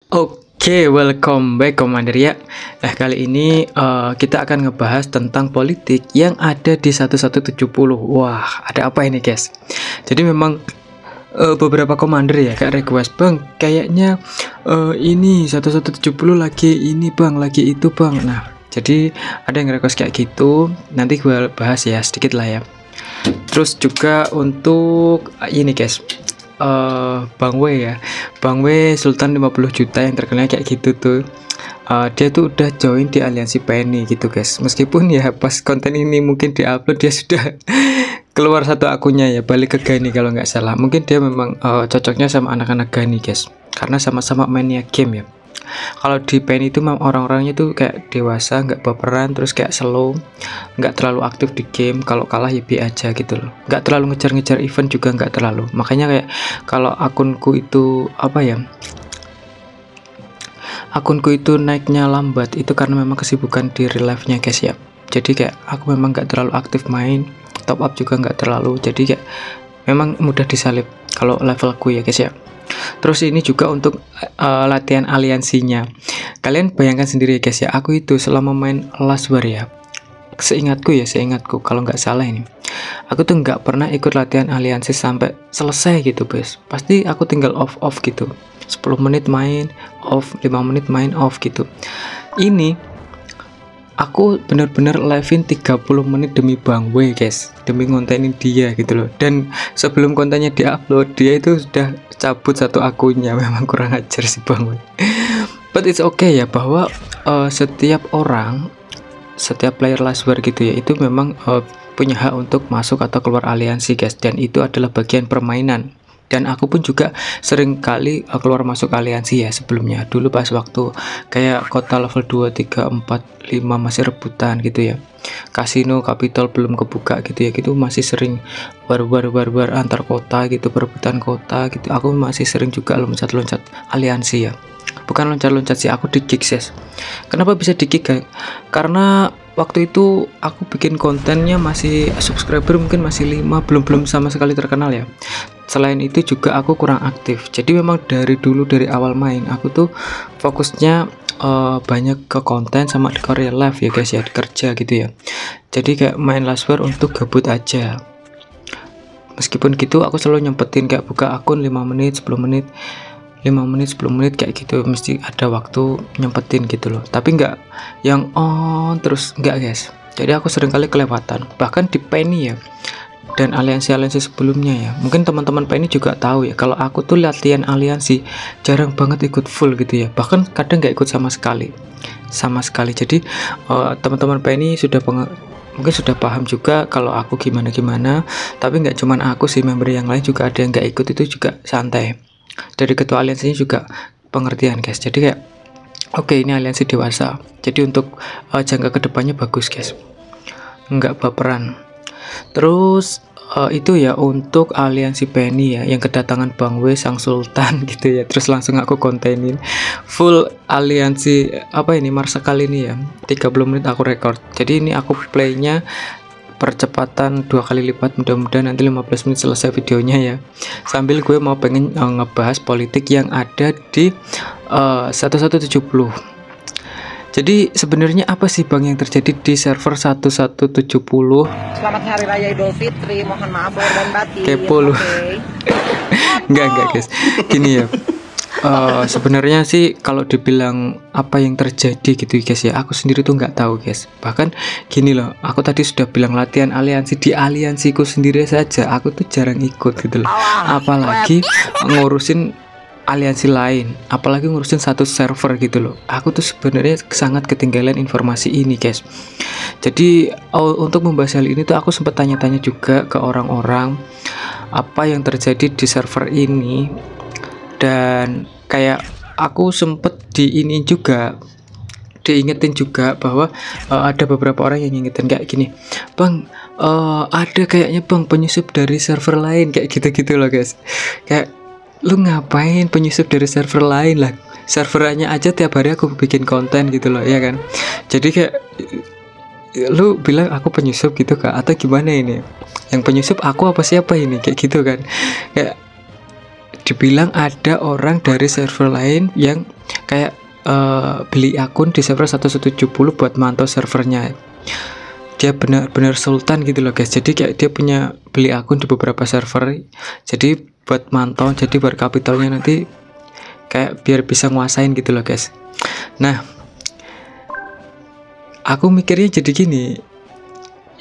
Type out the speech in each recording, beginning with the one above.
Oke, welcome back Commander ya. Kali ini kita akan ngebahas tentang politik yang ada di 1170. Wah, ada apa ini guys? Jadi memang beberapa Commander ya kayak request, Bang, kayaknya ini 1170 lagi ini Bang, lagi itu Bang. Nah, jadi ada yang request kayak gitu. Nanti gue bahas ya sedikit lah ya. Terus juga untuk ini guys, Bang W ya, Bang W Sultan 50 juta yang terkenal kayak gitu tuh, dia tuh udah join di aliansi Penny gitu guys. Meskipun ya pas konten ini mungkin diupload dia sudah keluar satu akunnya ya, balik ke Gani kalau nggak salah. Mungkin dia memang cocoknya sama anak-anak Gani guys, karena sama-sama mainnya game ya. Kalau di Penny itu memang orang-orangnya tuh kayak dewasa, nggak baperan, terus kayak slow, nggak terlalu aktif di game. Kalau kalah ya bi aja gitu loh, nggak terlalu ngejar-ngejar event juga nggak terlalu. Makanya kayak kalau akunku itu apa ya, akunku itu naiknya lambat itu karena memang kesibukan di real life nya guys ya. Jadi kayak aku memang nggak terlalu aktif main, top up juga nggak terlalu, jadi kayak memang mudah disalip kalau levelku ya guys ya. Terus ini juga untuk latihan aliansinya. Kalian bayangkan sendiri guys ya, aku itu selama main Last War ya, seingatku kalau nggak salah ini, aku tuh nggak pernah ikut latihan aliansi sampai selesai gitu guys. Pasti aku tinggal off gitu, 10 menit main off, 5 menit main off gitu. Ini aku bener-bener live-in 30 menit demi Bang W guys, demi ngontenin dia gitu loh. Dan sebelum kontennya diupload, dia itu sudah cabut satu akunnya. Memang kurang ajar sih Bang W. But it's okay ya, bahwa setiap orang, setiap player Last War gitu ya, itu memang punya hak untuk masuk atau keluar aliansi guys, dan itu adalah bagian permainan. Dan aku pun juga sering kali keluar masuk aliansi ya sebelumnya. Dulu pas waktu kayak kota level 2, 3, 4, 5 masih rebutan gitu ya. Kasino Capital belum kebuka gitu ya. Gitu masih sering war antar kota gitu, perebutan kota gitu. Aku masih sering juga loncat-loncat aliansi ya. Bukan loncat-loncat sih, aku di kick guys. Kenapa bisa di kick guys? Karena waktu itu aku bikin kontennya masih subscriber mungkin masih 5, belum sama sekali terkenal ya. Selain itu juga aku kurang aktif. Jadi memang dari dulu, dari awal main aku tuh fokusnya banyak ke konten sama di real life ya guys ya, di kerja gitu ya. Jadi kayak main Last War untuk gabut aja. Meskipun gitu aku selalu nyempetin kayak buka akun 5 menit, 10 menit, 5 menit, 10 menit kayak gitu, mesti ada waktu nyempetin gitu loh. Tapi nggak yang on terus, nggak guys. Jadi aku sering kali kelewatan, bahkan di Penny ya, dan aliansi-aliansi sebelumnya ya. Mungkin teman-teman Penny juga tahu ya, kalau aku tuh latihan aliansi jarang banget ikut full gitu ya, bahkan kadang nggak ikut sama sekali. Jadi teman-teman Penny sudah mungkin sudah paham juga kalau aku gimana. Tapi nggak cuman aku sih, member yang lain juga ada yang nggak ikut, itu juga santai. Dari ketua aliansinya juga pengertian guys. Jadi kayak oke, ini aliansi dewasa, jadi untuk jangka kedepannya bagus guys, nggak baperan. Terus itu ya untuk aliansi Penny ya, yang kedatangan Bang W Sang Sultan gitu ya. Terus langsung aku kontenin full aliansi apa ini Marsa kali ini ya, 30 menit aku record. Jadi ini aku playnya percepatan 2 kali lipat, mudah-mudahan nanti 15 menit selesai videonya ya. Sambil gue mau pengen ngebahas politik yang ada di 1170. Jadi sebenarnya apa sih Bang yang terjadi di server 1170? Selamat Hari Raya Idul Fitri, mohon maaf lahir dan batin. Kepo lu. Enggak guys, gini ya. Sebenarnya sih kalau dibilang apa yang terjadi gitu guys ya, aku sendiri tuh nggak tahu guys. Bahkan gini loh, aku tadi sudah bilang latihan aliansi, di aliansiku sendiri saja aku tuh jarang ikut gitu loh, apalagi ngurusin aliansi lain, apalagi ngurusin satu server gitu loh. Aku tuh sebenarnya sangat ketinggalan informasi ini guys. Jadi untuk membahas hal ini tuh aku sempat tanya-tanya juga ke orang-orang apa yang terjadi di server ini. Dan kayak aku sempet diingetin juga bahwa ada beberapa orang yang ngingetin kayak gini, Bang, ada kayaknya Bang penyusup dari server lain kayak gitu-gitu loh guys. Kayak lu ngapain penyusup dari server lain lah, servernya aja tiap hari aku bikin konten gitu loh ya kan. Jadi kayak lu bilang aku penyusup gitu kak, atau gimana ini? Yang penyusup aku apa siapa ini, kayak gitu kan. Kayak dibilang ada orang dari server lain yang kayak beli akun di server 1170 buat mantau servernya. Dia benar-benar sultan gitu loh guys. Jadi kayak dia punya beli akun di beberapa server, jadi buat mantau, jadi buat kapitalnya nanti kayak biar bisa nguasain gitu loh guys. Nah, aku mikirnya jadi gini,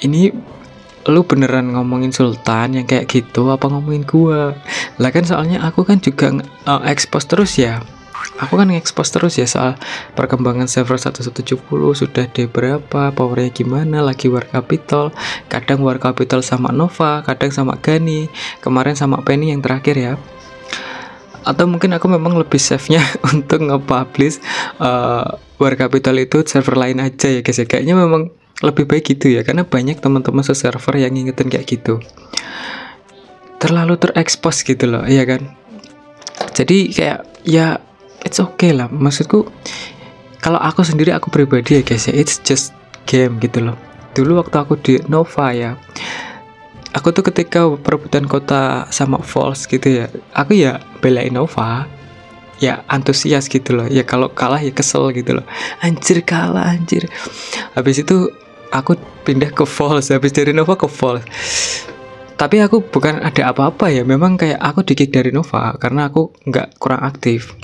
ini lu beneran ngomongin sultan yang kayak gitu apa ngomongin gua? Lah kan soalnya aku kan juga expose terus ya. Aku kan nge-expose terus ya soal perkembangan server 1170 sudah di berapa, powernya gimana, lagi war capital, kadang war capital sama Nova, kadang sama Gani, kemarin sama Penny yang terakhir ya. Atau mungkin aku memang lebih safe-nya untuk nge-publish war capital itu server lain aja ya guys ya. Kayaknya memang lebih baik gitu ya, karena banyak teman-teman se-server yang ngingetin kayak gitu. Terlalu terekspos gitu loh, iya kan? Jadi kayak ya it's okay lah, maksudku kalau aku sendiri, aku pribadi ya guys ya, it's just game gitu loh. Dulu waktu aku di Nova ya, aku tuh ketika perebutan kota sama False gitu ya, aku ya belain Nova, ya antusias gitu loh. Ya kalau kalah ya kesel gitu loh, anjir kalah anjir. Habis itu aku pindah ke False, habis dari Nova ke False. Tapi aku bukan ada apa-apa ya, memang kayak aku di-kick dari Nova karena aku nggak kurang aktif.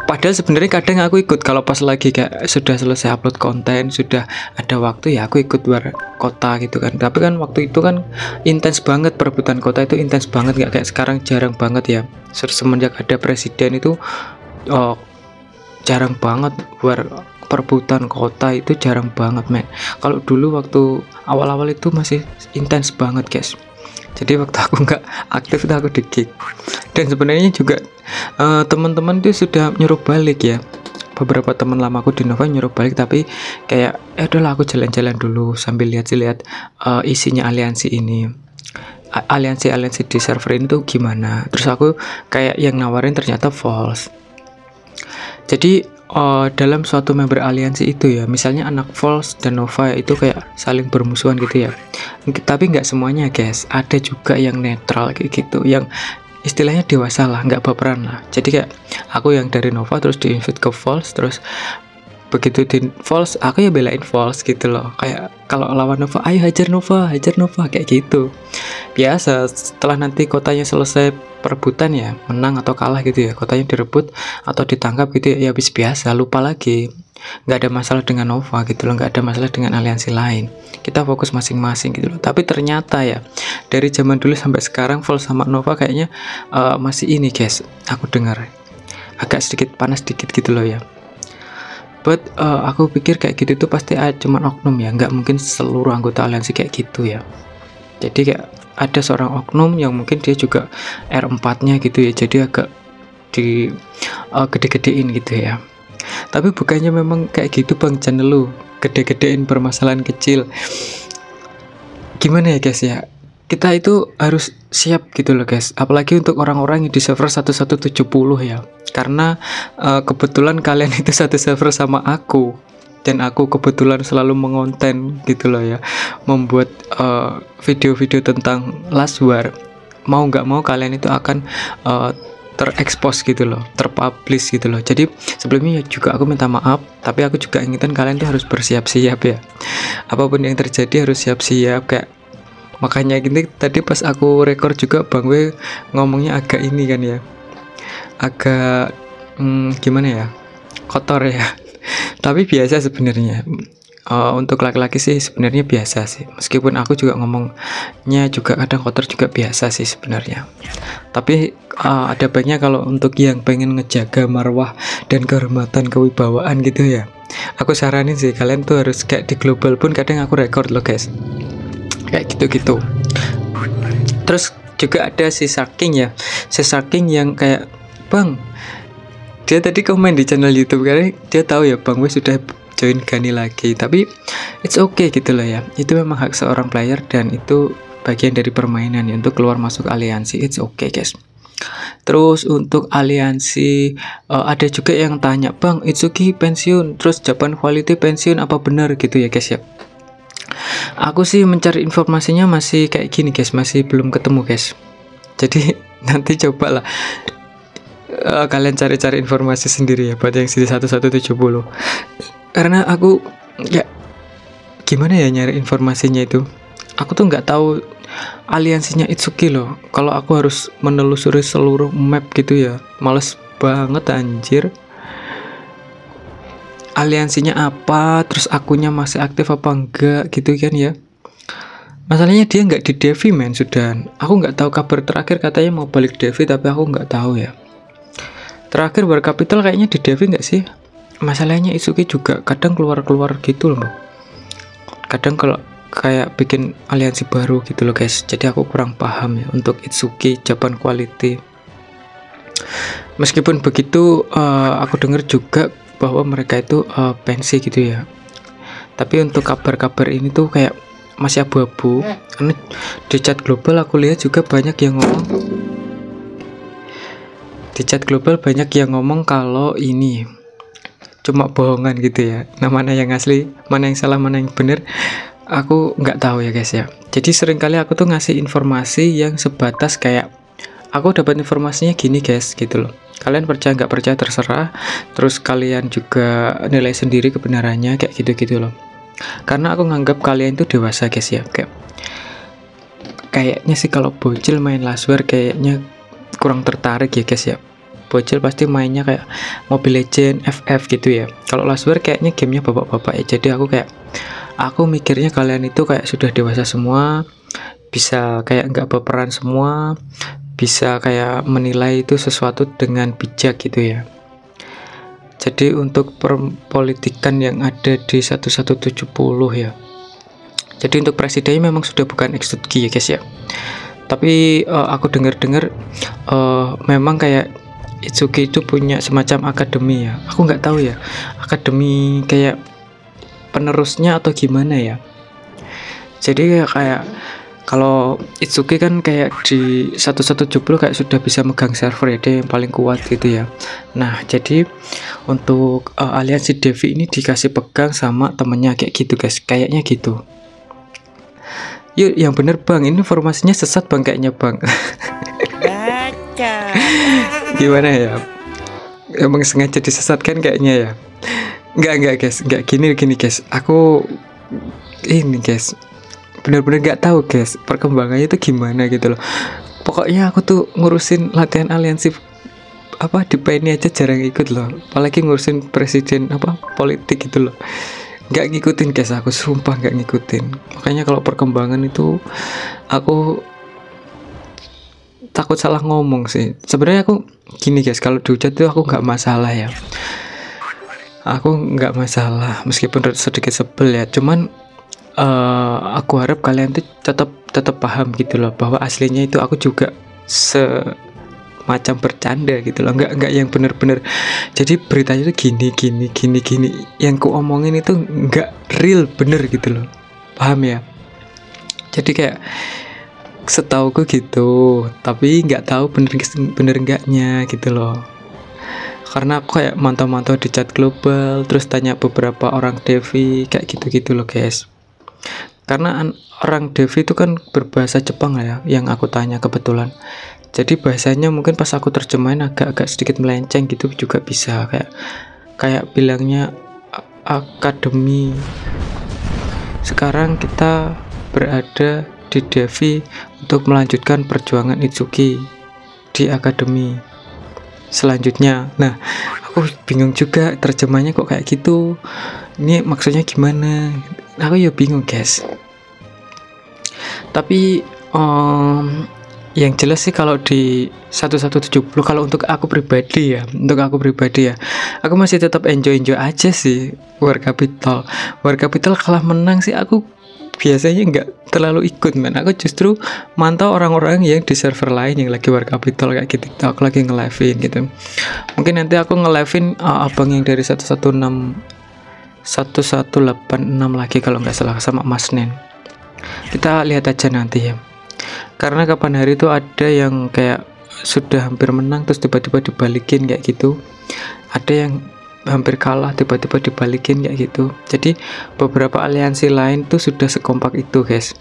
Padahal sebenarnya kadang aku ikut kalau pas lagi kayak sudah selesai upload konten, sudah ada waktu ya aku ikut war kota gitu kan. Tapi kan waktu itu kan intens banget, perebutan kota itu intens banget, nggak kayak sekarang, jarang banget ya. Semenjak ada presiden itu jarang banget war perebutan kota, itu jarang banget men. Kalau dulu waktu awal-awal itu masih intens banget guys. Jadi waktu aku nggak aktif itu aku di-kick. Dan sebenarnya juga teman-teman itu sudah nyuruh balik ya. Beberapa teman lama aku di Nova nyuruh balik, tapi kayak udahlah aku jalan-jalan dulu sambil lihat-lihat isinya aliansi ini. Aliansi di server ini tuh gimana. Terus aku kayak yang nawarin ternyata False. Jadi dalam suatu member aliansi itu ya, misalnya anak False dan Nova itu kayak saling bermusuhan gitu ya. Tapi nggak semuanya guys, ada juga yang netral kayak gitu, yang istilahnya dewasa lah, nggak baperan lah. Jadi kayak aku yang dari Nova terus di-invite ke False, terus begitu di False aku ya belain False gitu loh. Kayak kalau lawan Nova, ayo hajar Nova kayak gitu. Biasa setelah nanti kotanya selesai perebutan ya, menang atau kalah gitu ya, kotanya direbut atau ditangkap gitu ya, habis biasa, lupa lagi. Nggak ada masalah dengan Nova gitu loh, nggak ada masalah dengan aliansi lain, kita fokus masing-masing gitu loh. Tapi ternyata ya dari zaman dulu sampai sekarang False sama Nova kayaknya masih ini guys, aku dengar agak sedikit panas dikit gitu loh ya. But aku pikir kayak gitu tuh pasti cuman oknum ya, nggak mungkin seluruh anggota aliansi kayak gitu ya. Jadi kayak ada seorang oknum yang mungkin dia juga R4-nya gitu ya, jadi agak di gede-gedein gitu ya. Tapi bukannya memang kayak gitu bang channel lu, gede-gedein permasalahan kecil. Gimana ya guys ya, kita itu harus siap gitu loh guys, apalagi untuk orang-orang yang di server 1170 ya. Karena kebetulan kalian itu satu server sama aku, dan aku kebetulan selalu mengonten gitu loh ya, membuat video-video tentang Last War. Mau nggak mau kalian itu akan terekspos gitu loh, terpublish gitu loh. Jadi sebelumnya juga aku minta maaf, tapi aku juga ingetin kalian tuh harus bersiap-siap ya, apapun yang terjadi harus siap-siap. Kayak makanya gini tadi pas aku record juga Bang W ngomongnya agak ini kan ya, agak gimana ya, kotor ya. Tapi biasa sebenarnya, untuk laki-laki sih sebenarnya biasa sih, meskipun aku juga ngomongnya juga kadang kotor juga biasa sih sebenarnya. Tapi ada baiknya kalau untuk yang pengen ngejaga marwah dan kehormatan kewibawaan gitu ya, aku saranin sih kalian tuh harus kayak di global pun kadang aku record loh guys, kayak gitu-gitu. Terus juga ada si Saking ya, si Saking yang kayak bang, dia tadi komen di channel YouTube karena dia tahu ya Bang W sudah join Gani lagi. Tapi it's okay gitu loh ya, itu memang hak seorang player dan itu bagian dari permainan ya, untuk keluar masuk aliansi it's okay guys. Terus untuk aliansi ada juga yang tanya, Bang Itsuki pensiun, terus Japan Quality pensiun, apa benar gitu ya guys ya. Aku sih mencari informasinya masih kayak gini guys, masih belum ketemu guys. Jadi Nanti cobalah kalian cari-cari informasi sendiri ya buat yang sisi 1170. Karena aku ya gimana ya nyari informasinya itu. Aku tuh nggak tahu aliansinya Itsuki loh. Kalau aku harus menelusuri seluruh map gitu ya, males banget anjir. Aliansinya apa, terus akunnya masih aktif apa enggak gitu kan ya. Masalahnya dia nggak di Devi men sudah. Aku nggak tahu kabar terakhir, katanya mau balik Devi tapi aku nggak tahu ya. Terakhir War Capital kayaknya di Devi nggak sih? Masalahnya Itsuki juga kadang keluar-keluar gitu loh. Kadang kalau kayak bikin aliansi baru gitu loh guys. Jadi aku kurang paham ya untuk Itsuki Japan Quality. Meskipun begitu aku dengar juga bahwa mereka itu pensi gitu ya. Tapi untuk kabar-kabar ini tuh kayak masih abu-abu. Karena di chat global aku lihat juga banyak yang ngomong. Di chat global banyak yang ngomong kalau ini cuma bohongan gitu ya. Nah, mana yang asli, mana yang salah, mana yang benar, aku nggak tahu ya guys ya. Jadi seringkali aku tuh ngasih informasi yang sebatas kayak aku dapat informasinya gini guys gitu loh. Kalian percaya nggak percaya terserah. Terus kalian juga nilai sendiri kebenarannya kayak gitu-gitu loh. Karena aku nganggap kalian itu dewasa guys ya. Kayaknya sih kalau bocil main Last War kayaknya kurang tertarik ya guys ya. Bocil pasti mainnya kayak Mobile Legend, FF gitu ya. Kalau Last War kayaknya gamenya bapak-bapak ya. Jadi aku mikirnya kalian itu kayak sudah dewasa semua, bisa kayak nggak berperan semua, bisa kayak menilai itu sesuatu dengan bijak gitu ya. Jadi untuk perpolitikan yang ada di 1170 ya. Jadi untuk presidennya memang sudah bukan Itsuki ya guys ya. Tapi aku dengar-dengar memang kayak Itsuki itu punya semacam akademi ya. Aku nggak tahu ya, akademi kayak penerusnya atau gimana ya. Jadi kayak kalau Itsuki kan kayak di 1170 kayak sudah bisa megang server ya, dia yang paling kuat gitu ya. Nah jadi untuk aliansi Devi ini dikasih pegang sama temennya kayak gitu guys, kayaknya gitu. Yuk yang bener bang, ini informasinya sesat bang kayaknya bang. Baca. Gimana ya? Emang sengaja disesatkan kayaknya ya? Enggak guys, enggak gini guys. Aku ini guys, bener-bener nggak tahu guys perkembangannya itu gimana gitu loh. Pokoknya aku tuh ngurusin latihan aliansi apa di PNI aja jarang ikut loh, apalagi ngurusin presiden apa politik gitu loh. Nggak ngikutin guys, aku sumpah nggak ngikutin. Makanya kalau perkembangan itu aku takut salah ngomong sih. Sebenarnya aku gini guys, kalau dihujat tuh aku nggak masalah ya. Aku nggak masalah meskipun sedikit sebel ya. Cuman aku harap kalian tuh tetap paham gitu loh bahwa aslinya itu aku juga semacam bercanda gitu loh, nggak yang bener-bener. Jadi beritanya tuh gini yang ku omongin itu nggak real bener gitu loh, paham ya? Jadi kayak setauku gitu, tapi nggak tahu bener enggaknya gitu loh. Karena aku kayak mantau-mantau di chat global, terus tanya beberapa orang Devi kayak gitu-gitu loh guys. Karena orang Devi itu kan berbahasa Jepang lah ya, yang aku tanya kebetulan. Jadi bahasanya mungkin pas aku terjemahin agak-agak sedikit melenceng gitu juga bisa, kayak bilangnya akademi. Sekarang kita berada di Devi untuk melanjutkan perjuangan Itsuki di akademi selanjutnya. Nah, aku bingung juga terjemahnya kok kayak gitu. Ini maksudnya gimana? Aku ya bingung guys. Tapi yang jelas sih kalau di 1170 kalau untuk aku pribadi ya, aku masih tetap enjoy aja sih War Capital. War Capital kalah menang sih aku biasanya nggak terlalu ikut men. Aku justru mantau orang-orang yang di server lain yang lagi War Capital kayak gitu. Aku lagi nge-live-in gitu. Mungkin nanti aku nge-live-in abang yang dari 1186 lagi kalau nggak salah sama Mas Nen. Kita lihat aja nanti ya. Karena kapan hari itu ada yang kayak sudah hampir menang terus tiba-tiba dibalikin kayak gitu. Ada yang hampir kalah tiba-tiba dibalikin kayak gitu. Jadi beberapa aliansi lain tuh sudah sekompak itu guys.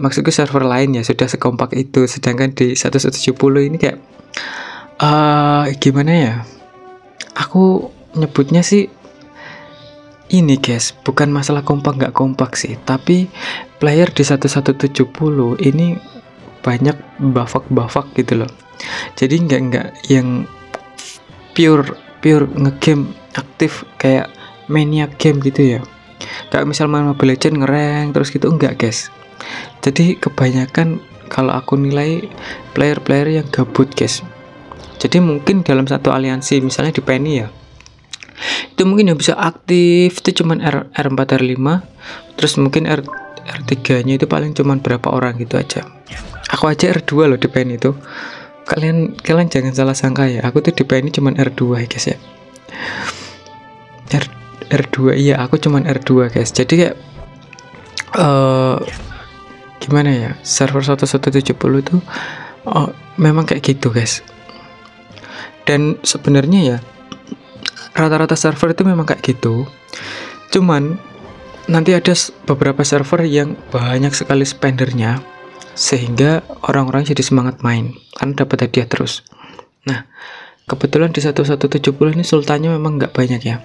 Maksudku server lain ya sudah sekompak itu, sedangkan di 170 ini kayak gimana ya, aku nyebutnya sih ini guys, bukan masalah kompak nggak kompak sih, tapi player di 1170 ini banyak bufak gitu loh. Jadi nggak yang pure ngegame aktif kayak mania game gitu ya. Kayak misal main Mobile Legends ngereng terus gitu, enggak guys. Jadi kebanyakan kalau aku nilai player yang gabut guys. Jadi mungkin dalam satu aliansi misalnya di Penny ya, itu mungkin yang bisa aktif itu cuman R4 R5, terus mungkin R3 nya itu paling cuman berapa orang gitu aja. Aku aja R2 loh di Penny itu. Kalian jangan salah sangka ya, aku tuh di Penny cuman R2 ya guys ya. R2 iya, aku cuman R2 guys. Jadi kayak gimana ya, server 1170 itu memang kayak gitu guys. Dan sebenarnya ya rata-rata server itu memang kayak gitu, cuman nanti ada beberapa server yang banyak sekali spendernya sehingga orang-orang jadi semangat main karena dapat hadiah terus. Nah kebetulan di 1170 ini sultannya memang nggak banyak ya,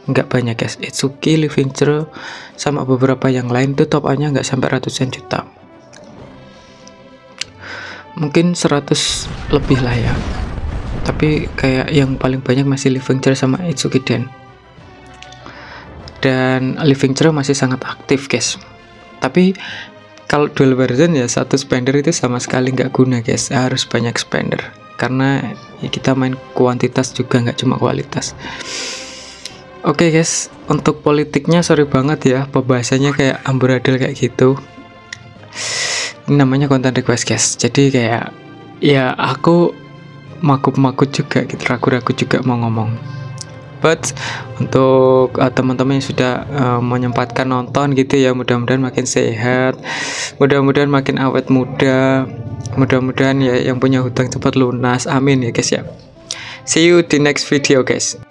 nggak banyak guys. Itsuki, Living True sama beberapa yang lain itu top up-nya nggak sampai ratusan juta, mungkin 100 lebih lah ya. Tapi kayak yang paling banyak masih Living True sama Itsuki Den. Dan Living True masih sangat aktif guys. Tapi kalau dual version ya satu spender itu sama sekali nggak guna guys, harus banyak spender. Karena ya kita main kuantitas juga nggak cuma kualitas. Oke guys, untuk politiknya sorry banget ya, pembahasannya kayak amburadul kayak gitu. Ini namanya konten request guys. Jadi kayak ya aku makut juga gitu, ragu-ragu juga mau ngomong. But untuk teman-teman yang sudah menyempatkan nonton gitu ya, mudah-mudahan makin sehat, mudah-mudahan makin awet muda, mudah-mudahan ya yang punya hutang cepat lunas, amin ya guys ya. See you di next video guys.